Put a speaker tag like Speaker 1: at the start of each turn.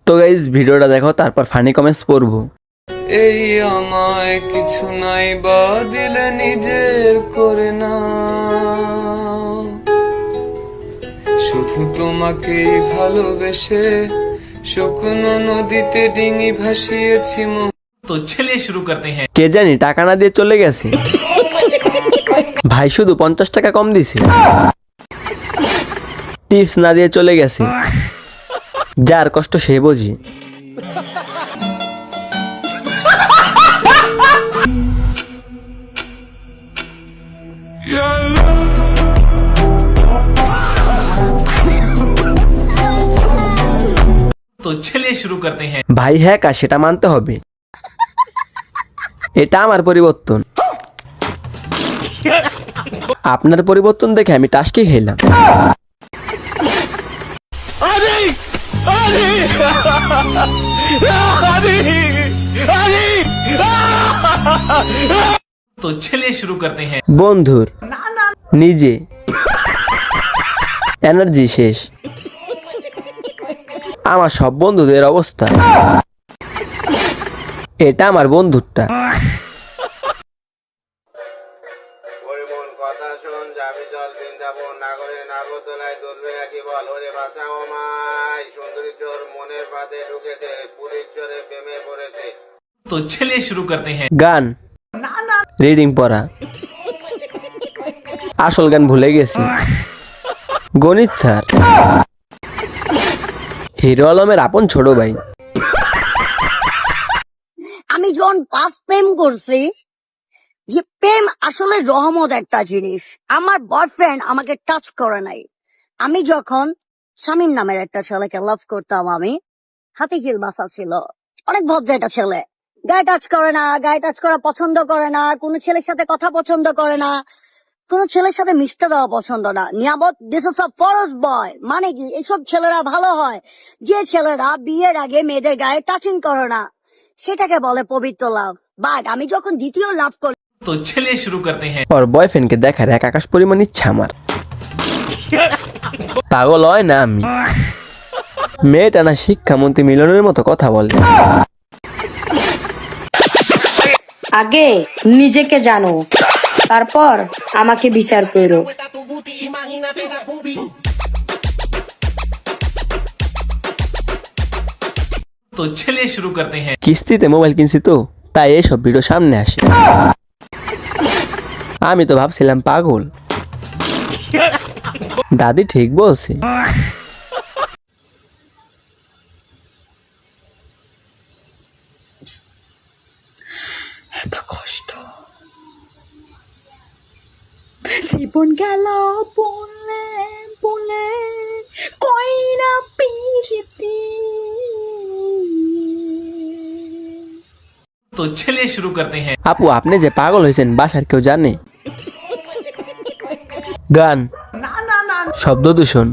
Speaker 1: তো গাইস ভিডিওটা দেখো তারপর ফানি কমেন্টস পড়বো।
Speaker 2: এই আমায় কিছু নাই বা দিলে নিজের করে না, শুধু তোমাকেই ভালোবেসে শুকনো নদীতে ডিঙি ভাসিয়েছি।
Speaker 3: तो चलिए शुरू करते हैं।
Speaker 1: কে জানি টাকা না দিয়ে চলে গেছে। ভাই শুধু 50 টাকা কম দিছে, টিপস না দিয়ে চলে গেছে। যার কষ্ট সে বোঝে।
Speaker 3: तो चलिए शुरू करते हैं।
Speaker 1: ভাই হ্যাঁ কা সেটা মানতে হবে, এটা আমার পরিবর্তন। আপনার পরিবর্তন দেখে আমি টাস্কি খেলাম।
Speaker 3: तो चलिए शुरू करते हैं।
Speaker 1: বন্ধুর নিজে এনার্জি শেষ। আমার সব বন্ধুদের অবস্থা, এটা আমার বন্ধুরটা।
Speaker 4: পরিমল কথা শোন, যাবি জল বৃন্দাবন নাগরে নাগরদোলায় দুলবে নাকি বল, ওরে বাঁচাও আমায়, সুন্দরী চোর মনের বাদে ঢুকেছে, পুলিশ চোরে প্রেমে পড়েছে।
Speaker 3: तो चलिए शुरू करते हैं।
Speaker 1: গান রিডিং পড়া, আসল গান ভুলে গেছি। গণিত স্যার, হিরো আলমের আপন ছোট ভাই।
Speaker 5: আমি যখন ফার্স্ট প্রেম করছি, যে প্রেম আসলে রহমত একটা জিনিস। আমার বয়ফ্রেন্ড আমাকে টাচ করে নাই। আমি যখন শামীম নামের একটা ছেলেকে লাভ করতাম, আমি হাতে হিল বাসা ছিল, অনেক ভদ্র একটা ছেলে, গায়ে টাচ করে না, গায়ে টাচ করা পছন্দ করে না, কোনো ছেলের সাথে কথা পছন্দ করে না, কোন ছেলের সাথে মিশতে দেওয়া পছন্দ না। নিয়াবত দিস ইজ আ ফরজ বয়, মানে কি এইসব ছেলেরা ভালো হয় যে ছেলেরা বিয়ের আগে মেয়েদের গায়ে টাচিং করে না, সেটাকে বলে পবিত্র লাভ। বাট আমি যখন দ্বিতীয় লাভ করি,
Speaker 3: तो चलिए शुरू करते हैं।
Speaker 1: ওর বয়ফ্রেন্ডকে দেখার এক আকাশ পরিমাণ ইচ্ছা আমার। পাগল হয় না আমি। মেয়েটা না শিক্ষামন্ত্রী মিলনের মতো কথা বলে।
Speaker 6: আগে নিজেকে জানো, তারপর আমাকে বিচার করো।
Speaker 3: तो चलिए शुरू करते हैं।
Speaker 1: কিস্তিতে মোবাইল কিনছি তো, তাই এইসব ভিডিও সামনে আসে। আমি তো ভাবছিলাম পাগল, দাদি ঠিক বলছে।
Speaker 6: জীবন গেল বলে বলে কইরা পিরিতি।
Speaker 3: तो चलिए शुरू करते हैं।
Speaker 1: আপু আপনি যে পাগল হয়েছেন বাসার কেউ জানে? গান শব্দ দূষণ।